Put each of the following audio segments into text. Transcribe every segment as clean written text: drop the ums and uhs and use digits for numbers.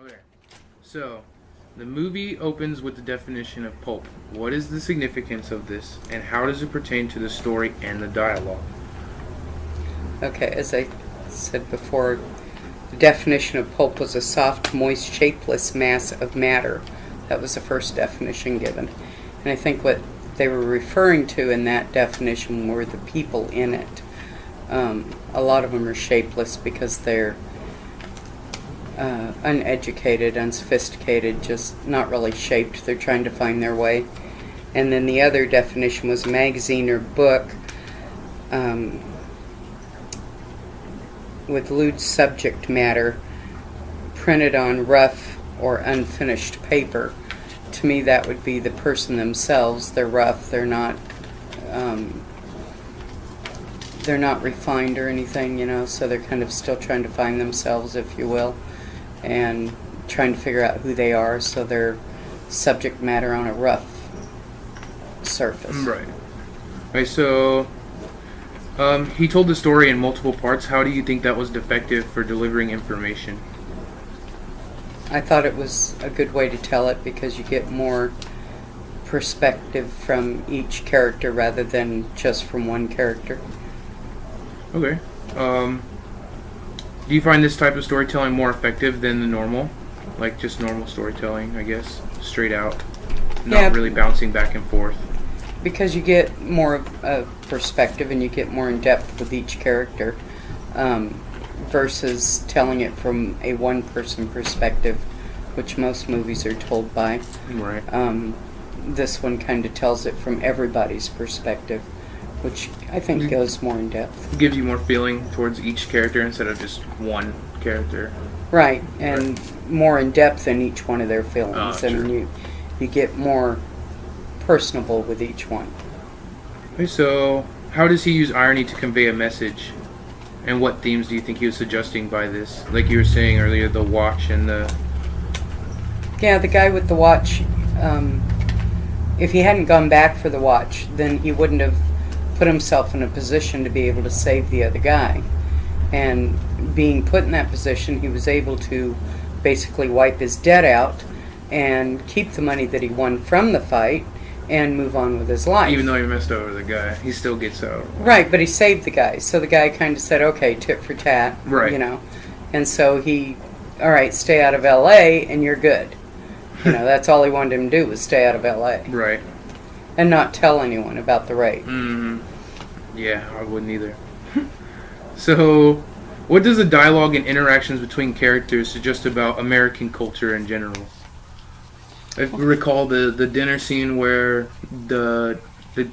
Okay. So, the movie opens with the definition of pulp. What is the significance of this, and how does it pertain to the story and the dialogue? Okay, as I said before, the definition of pulp was a soft, moist, shapeless mass of matter. That was the first definition given. And I think what they were referring to in that definition were the people in it. A lot of them are shapeless because they're uneducated, unsophisticated, just not really shaped. They're trying to find their way. And then the other definition was a magazine or book with lewd subject matter printed on rough or unfinished paper. To me, that would be the person themselves. They're rough. They're not refined or anything, so they're kind of still trying to find themselves, if you will, and trying to figure out who they are, so they're subject matter on a rough surface. Right. Okay, so he told the story in multiple parts. How do you think that was defective for delivering information? I thought it was a good way to tell it because you get more perspective from each character rather than just from one character. Okay. Do you find this type of storytelling more effective than the normal? Like just normal storytelling, I guess? Straight out. Not really bouncing back and forth. Because you get more of perspective and you get more in depth with each character versus telling it from a one-person perspective, which most movies are told by. Right. This one kind of tells it from everybody's perspective, which I think goes more in depth. It gives you more feeling towards each character instead of just one character. Right, and more in depth in each one of their feelings. And you get more personable with each one. Okay, so how does he use irony to convey a message? And what themes do you think he was suggesting by this? Like you were saying earlier, the watch and the... Yeah, the guy with the watch, if he hadn't gone back for the watch, then he wouldn't have put himself in a position to be able to save the other guy. And being put in that position, he was able to basically wipe his debt out and keep the money that he won from the fight and move on with his life. Even though he messed over the guy, he still gets out. Right, but he saved the guy. So the guy kind of said, okay, tit for tat, right. And so all right, stay out of L.A. and you're good. That's all he wanted him to do was stay out of L.A. Right. And not tell anyone about the raid. Mm-hmm. Yeah, I wouldn't either. So, what does the dialogue and interactions between characters suggest about American culture in general? I recall the dinner scene where the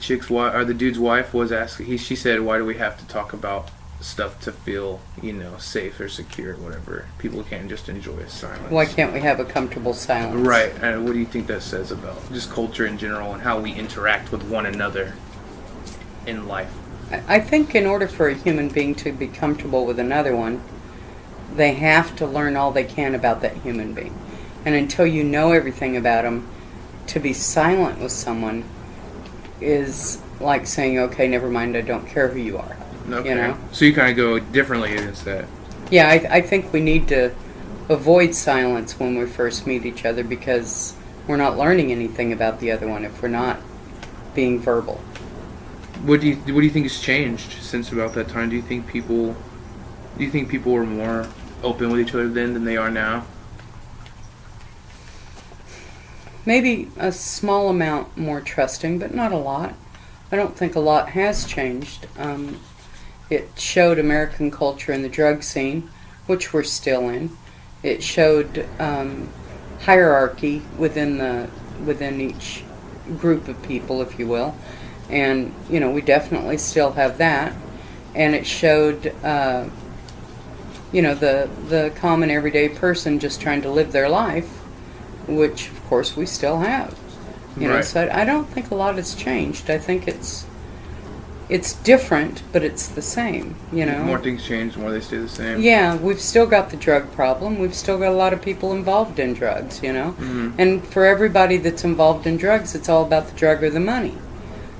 chick's wife or the dude's wife was asking. She said, "Why do we have to talk about stuff to feel, safe or secure, or whatever? People can't just enjoy silence. Why can't we have a comfortable silence?" Right. And what do you think that says about just culture in general and how we interact with one another in life? I think in order for a human being to be comfortable with another one, they have to learn all they can about that human being. And until you know everything about them, to be silent with someone is like saying, okay, never mind, I don't care who you are. Okay. So you kind of go differently against that. Yeah, I think we need to avoid silence when we first meet each other because we're not learning anything about the other one if we're not being verbal. What do you think has changed since about that time? Do you think people were more open with each other then than they are now? Maybe a small amount more trusting, but not a lot. I don't think a lot has changed. It showed American culture in the drug scene, which we're still in. It showed hierarchy within each group of people, if you will. And, we definitely still have that. And it showed, the common everyday person just trying to live their life, which, of course, we still have. Right. So I don't think a lot has changed. I think it's different, but it's the same, More things change, the more they stay the same. Yeah, we've still got the drug problem. We've still got a lot of people involved in drugs, Mm-hmm. And for everybody that's involved in drugs, it's all about the drug or the money,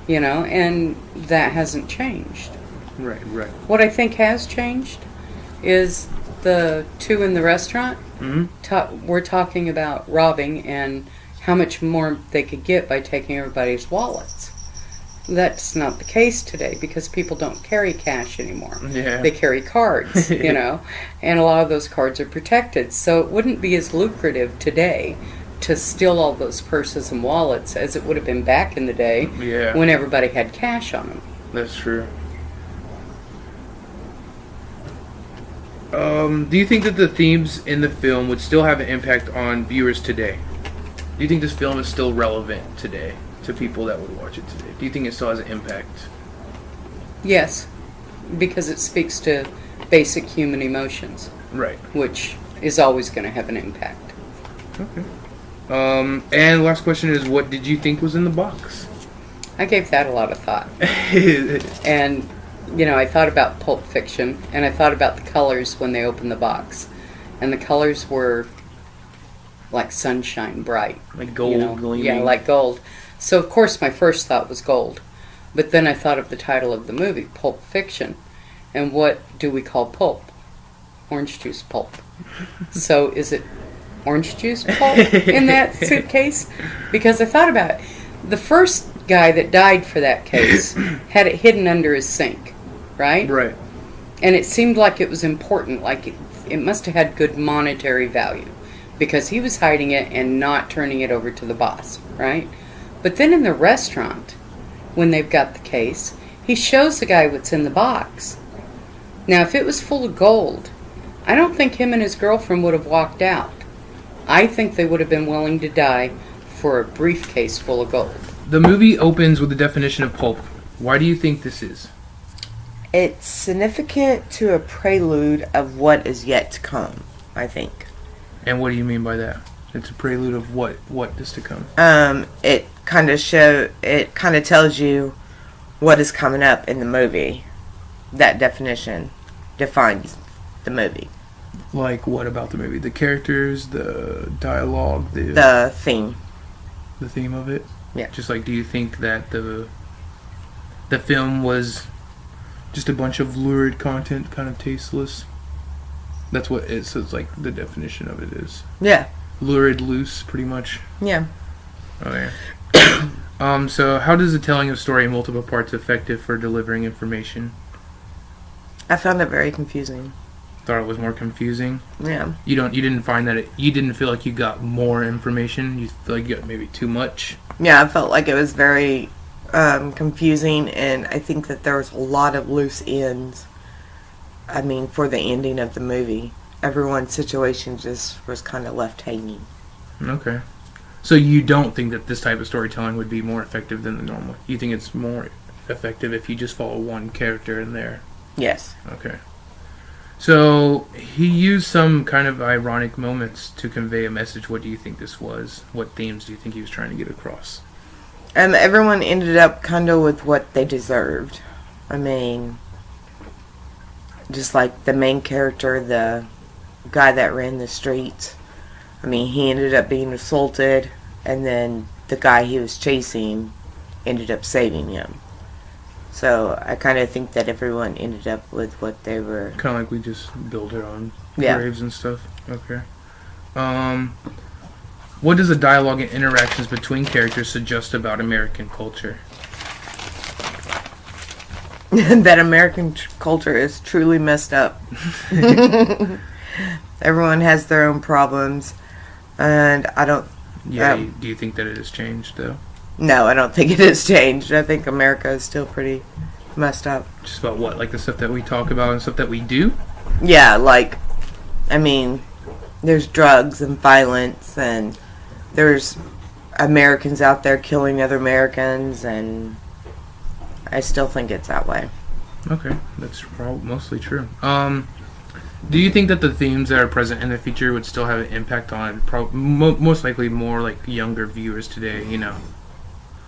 and that hasn't changed. Right. What I think has changed is the two in the restaurant. We're talking about robbing and how much more they could get by taking everybody's wallets. That's not the case today because people don't carry cash anymore. Yeah. They carry cards, and a lot of those cards are protected. So it wouldn't be as lucrative today to steal all those purses and wallets as it would have been back in the day when everybody had cash on them. That's true. Do you think that the themes in the film would still have an impact on viewers today? Do you think this film is still relevant today to people that would watch it today? Do you think it still has an impact? Yes, because it speaks to basic human emotions. Right. Which is always going to have an impact. Okay. And last question is, what did you think was in the box? I gave that a lot of thought. And, I thought about Pulp Fiction, and I thought about the colors when they opened the box. And the colors were like sunshine bright. Like gold gleaming. Yeah, like gold. So, of course, my first thought was gold. But then I thought of the title of the movie, Pulp Fiction. And what do we call pulp? Orange juice pulp. So is it orange juice pulp in that suitcase? Because I thought about it. The first guy that died for that case had it hidden under his sink, right? Right. And it seemed like it was important, like it must have had good monetary value because he was hiding it and not turning it over to the boss, right? But then in the restaurant, when they've got the case, he shows the guy what's in the box. Now, if it was full of gold, I don't think him and his girlfriend would have walked out. I think they would have been willing to die for a briefcase full of gold. The movie opens with the definition of pulp. Why do you think this is? It's significant to a prelude of what is yet to come, I think. And what do you mean by that? It's a prelude of what is to come? It kind of tells you what is coming up in the movie. That definition defines the movie. Like what about the movie? The characters, the dialogue, the theme. The theme of it? Yeah. Just like, do you think that the film was just a bunch of lurid content, kind of tasteless? That's what it says, like, the definition of it is. Yeah. Lurid, loose, pretty much. Yeah. Okay. So how does the telling of story in multiple parts effective for delivering information? I found it very confusing. Thought it was more confusing? Yeah. You didn't find that you didn't feel like you got more information? You feel like you got maybe too much? Yeah, I felt like it was very confusing, and I think that there was a lot of loose ends. I mean, for the ending of the movie, everyone's situation just was kind of left hanging. Okay. So you don't think that this type of storytelling would be more effective than the normal? You think it's more effective if you just follow one character in there? Yes. Okay. So he used some kind of ironic moments to convey a message. What do you think this was? What themes do you think he was trying to get across? Everyone ended up kind of with what they deserved. I mean, just like the main character, the guy that ran the streets. I mean, he ended up being assaulted, and then the guy he was chasing ended up saving him. So I kind of think that everyone ended up with what they were. Kind of like we just build it on Yeah. graves and stuff. Okay. What does the dialogue and interactions between characters suggest about American culture? That American culture is truly messed up. Everyone has their own problems, and I don't. Yeah. Do you think that it has changed though? No, I don't think it has changed. I think America is still pretty messed up. Just about what? Like the stuff that we talk about and stuff that we do? Yeah, like, I mean, there's drugs and violence, and there's Americans out there killing other Americans, and I still think it's that way. Okay, that's mostly true. Do you think that the themes that are present in the feature would still have an impact on most likely more like younger viewers today?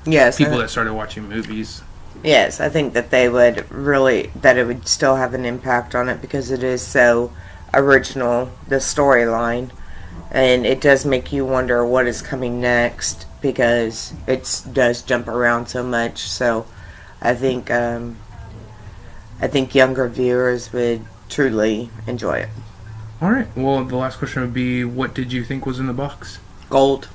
Yes. People that started watching movies. Yes, I think that they would that it would still have an impact on it because it is so original, the storyline, and it does make you wonder what is coming next because it does jump around so much. So I think younger viewers would truly enjoy it. All right. Well, the last question would be, what did you think was in the box? Gold.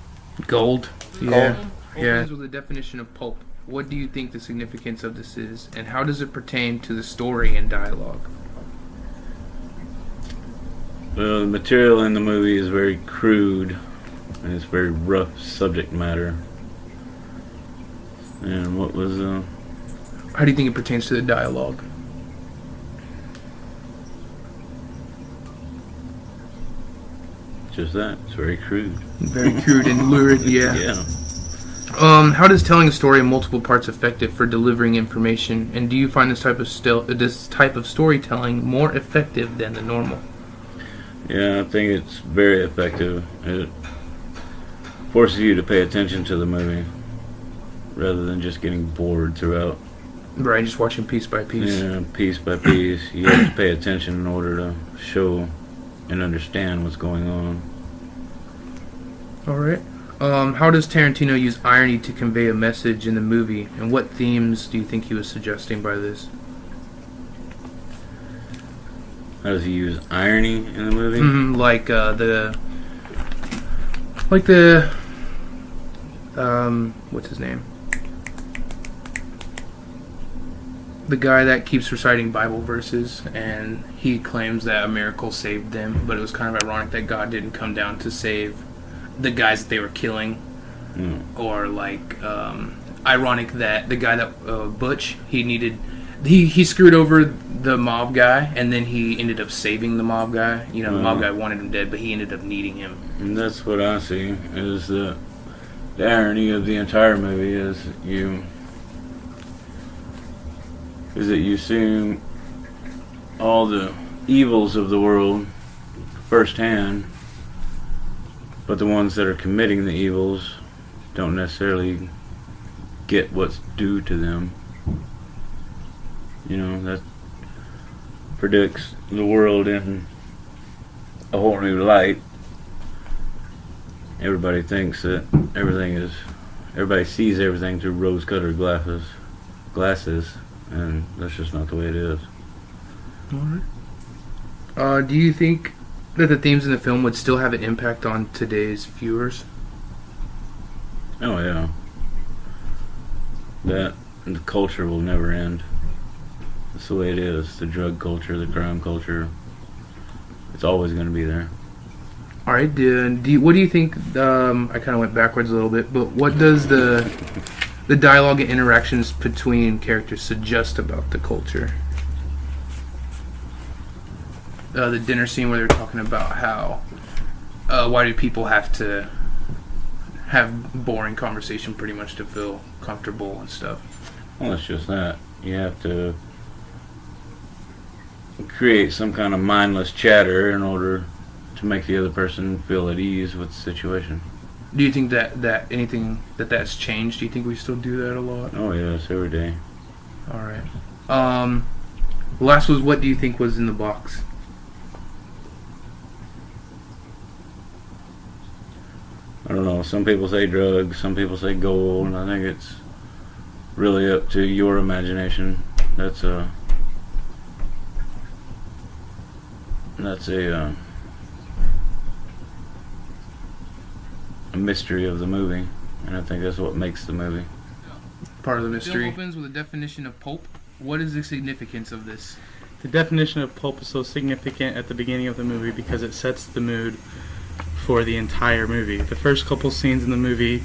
Gold. Yeah. Gold. Yeah. With the definition of pulp, what do you think the significance of this is, and how does it pertain to the story and dialogue? Well, the material in the movie is very crude, and it's very rough subject matter. And what was How do you think it pertains to the dialogue? just that? It's very crude. Very crude and lurid. Yeah. Yeah. How does telling a story in multiple parts effective for delivering information? And do you find this type of storytelling more effective than the normal? Yeah, I think it's very effective. It forces you to pay attention to the movie rather than just getting bored throughout. Right, just watching piece by piece. Yeah, piece by piece. You have to pay attention in order to show and understand what's going on. All right. How does Tarantino use irony to convey a message in the movie, and what themes do you think he was suggesting by this? How does he use irony in the movie? Like what's his name? The guy that keeps reciting Bible verses, and he claims that a miracle saved them, but it was kind of ironic that God didn't come down to save the guys that they were killing. Or ironic that the guy that Butch, he screwed over the mob guy, and then he ended up saving the mob guy. You know, the mob guy wanted him dead, but he ended up needing him. And that's what I see is the irony of the entire movie is that you see all the evils of the world firsthand, but the ones that are committing the evils don't necessarily get what's due to them. You know, that predicts the world in a whole new light. Everybody thinks that everybody sees everything through rose-colored glasses, and that's just not the way it is. Alright. Do you think that the themes in the film would still have an impact on today's viewers? Oh yeah. That and the culture will never end. That's the way it is. The drug culture, the crime culture. It's always going to be there. All right. What do you think? I kind of went backwards a little bit, but what does the dialogue and interactions between characters suggest about the culture? The dinner scene where they're talking about how why do people have to have boring conversation pretty much to feel comfortable and stuff. Well, it's just that. You have to create some kind of mindless chatter in order to make the other person feel at ease with the situation. Do you think that anything that's changed? Do you think we still do that a lot? Oh yes, every day. All right. Last was, what do you think was in the box? I don't know. Some people say drugs. Some people say gold. And I think it's really up to your imagination. That's a mystery of the movie, and I think that's what makes the movie. Part of the mystery. The film opens with a definition of pulp. What is the significance of this? The definition of pulp is so significant at the beginning of the movie because it sets the mood for the entire movie. The first couple scenes in the movie,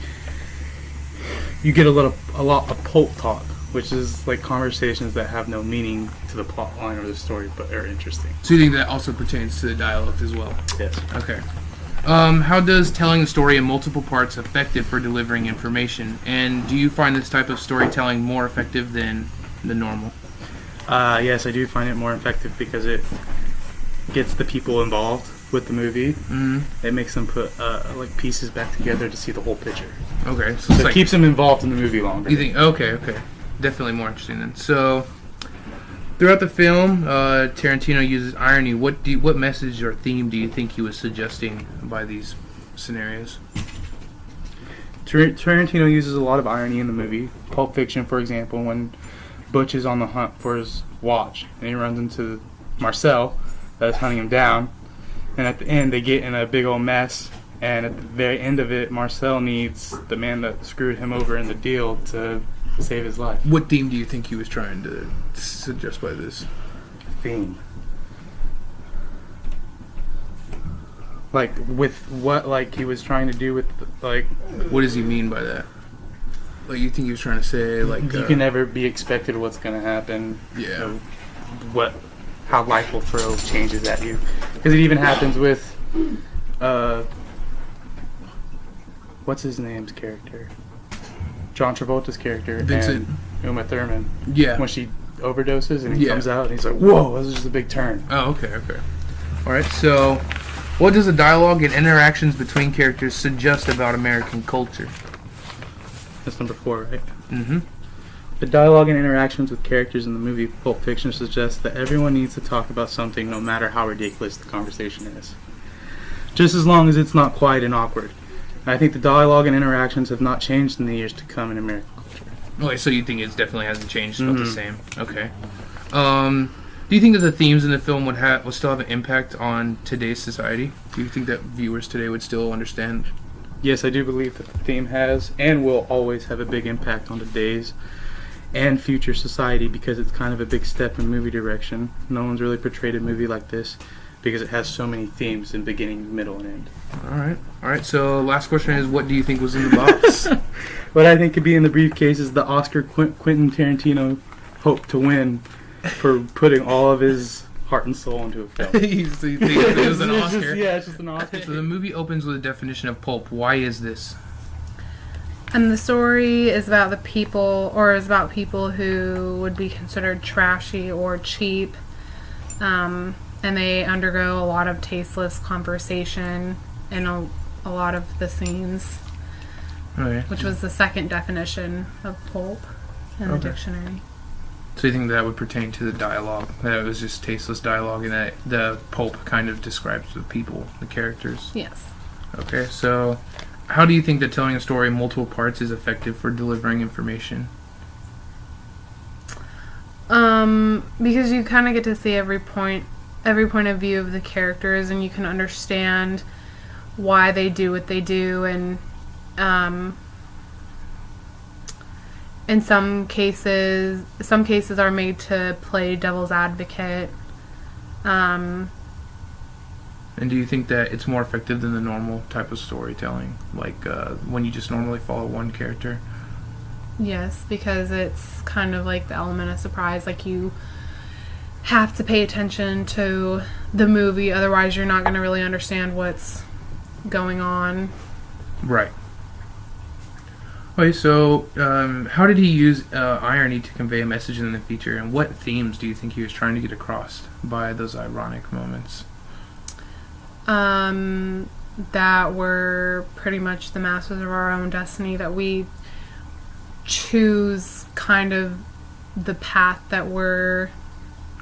you get a lot of pulp talk, which is like conversations that have no meaning to the plot line or the story, but are interesting. So you think that also pertains to the dialogue as well? Yes. Okay. How does telling the story in multiple parts effective for delivering information? And do you find this type of storytelling more effective than the normal? Yes, I do find it more effective because it gets the people involved with the movie. Mm-hmm. It makes them put like pieces back together to see the whole picture. Okay. So it keeps them involved in the movie longer. You think? Okay. Definitely more interesting then. So, throughout the film, Tarantino uses irony. What message or theme do you think he was suggesting by these scenarios? Tarantino uses a lot of irony in the movie. Pulp Fiction, for example, when Butch is on the hunt for his watch, and he runs into Marcel that is hunting him down, And at the end, they get in a big old mess. And at the very end of it, Marcel needs the man that screwed him over in the deal to save his life. What theme do you think he was trying to suggest by this? Theme. Like, with what, like, he was trying to do with, like... What does he mean by that? Like, you think he was trying to say, like... You can never be expected what's going to happen. Yeah. How life will throw changes at you. Because it even happens with... what's his name's character? John Travolta's character. Vincent. And Uma Thurman. Yeah. When she overdoses and he Yeah. comes out and he's like, whoa, this is just a big turn. Oh, okay. Alright, so... What does the dialogue and interactions between characters suggest about American culture? That's number 4, right? Mm-hmm. The dialogue and interactions with characters in the movie Pulp Fiction suggests that everyone needs to talk about something no matter how ridiculous the conversation is. Just as long as it's not quiet and awkward. And I think the dialogue and interactions have not changed in the years to come in American culture. Okay, so you think it definitely hasn't changed, it's about the same. Okay. Do you think that the themes in the film would still have an impact on today's society? Do you think that viewers today would still understand? Yes, I do believe that the theme has and will always have a big impact on today's and future society because it's kind of a big step in movie direction. No one's really portrayed a movie like this because it has so many themes in beginning, middle, and end. Alright, so last question is, what do you think was in the box? What I think could be in the briefcase is the Oscar Quentin Tarantino hoped to win for putting all of his heart and soul into a film. So you think it was an It's Oscar? it's just an Oscar. So the movie opens with a definition of pulp. Why is this? And the story is about people who would be considered trashy or cheap. And they undergo a lot of tasteless conversation in a lot of the scenes, Okay. which was the second definition of pulp in the Okay. dictionary. So you think that would pertain to the dialogue? That it was just tasteless dialogue and that the pulp kind of describes the people, the characters? Yes. Okay, so how do you think that telling a story in multiple parts is effective for delivering information? Because you kind of get to see every point of view of the characters, and you can understand why they do what they do, and in some cases are made to play devil's advocate. And do you think that it's more effective than the normal type of storytelling, like when you just normally follow one character? Yes, because it's kind of like the element of surprise. Like, you have to pay attention to the movie, otherwise you're not going to really understand what's going on. Right. Okay, so how did he use irony to convey a message in the feature, and what themes do you think he was trying to get across by those ironic moments? That we're pretty much the masters of our own destiny, that we choose kind of the path that we're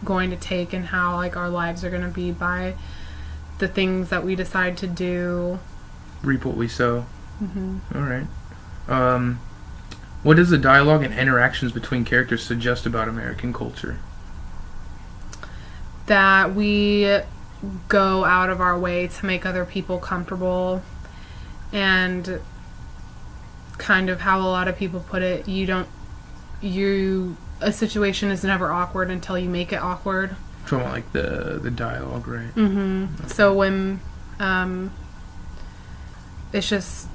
going to take, and how like our lives are going to be by the things that we decide to do. Reap what we sow. Mm-hmm. All right. What does the dialogue and interactions between characters suggest about American culture? That we go out of our way to make other people comfortable, and kind of how a lot of people put it, a situation is never awkward until you make it awkward. From like the dialogue, right? Mm-hmm. So when it's just,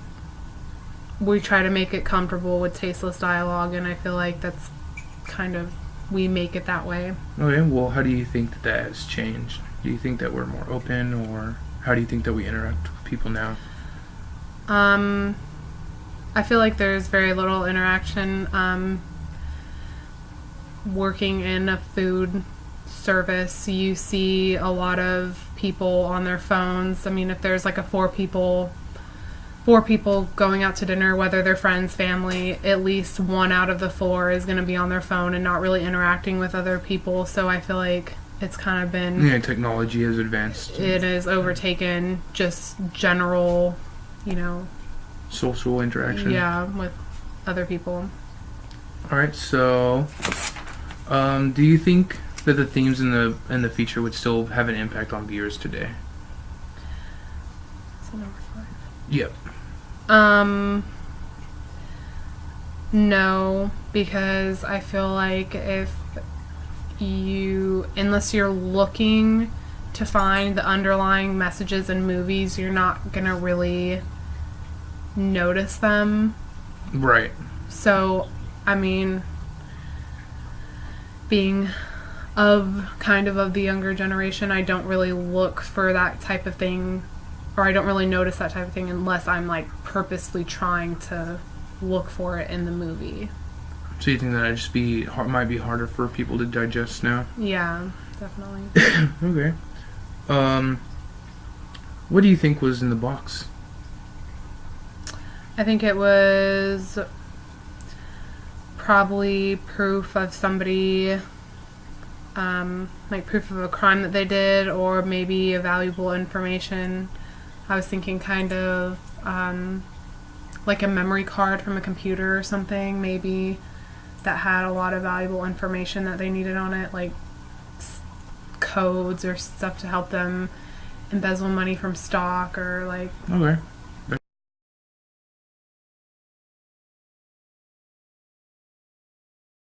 we try to make it comfortable with tasteless dialogue, and I feel like that's kind of, we make it that way. Okay, well, how do you think that has changed? Do you think that we're more open, or how do you think that we interact with people now? I feel like there's very little interaction. Working in a food service, you see a lot of people on their phones. I mean, if there's like four people going out to dinner, whether they're friends, family, at least one out of the four is going to be on their phone and not really interacting with other people. So I feel like it's kind of been... Yeah, technology has advanced. It has overtaken just general, Social interaction. yeah, with other people. Alright, so... do you think that the themes in the feature would still have an impact on viewers today? Is it number 5? Yep. No, because I feel like unless you're looking to find the underlying messages in movies, you're not gonna really notice them. Right. So, I mean, being of the younger generation, I don't really look for that type of thing, or I don't really notice that type of thing unless I'm like purposefully trying to look for it in the movie. So you think that might be harder for people to digest now? Yeah, definitely. Okay. What do you think was in the box? I think it was probably proof of somebody, like proof of a crime that they did, or maybe a valuable information. I was thinking kind of like a memory card from a computer or something, maybe, that had a lot of valuable information that they needed on it, like codes or stuff to help them embezzle money from stock, or like Okay.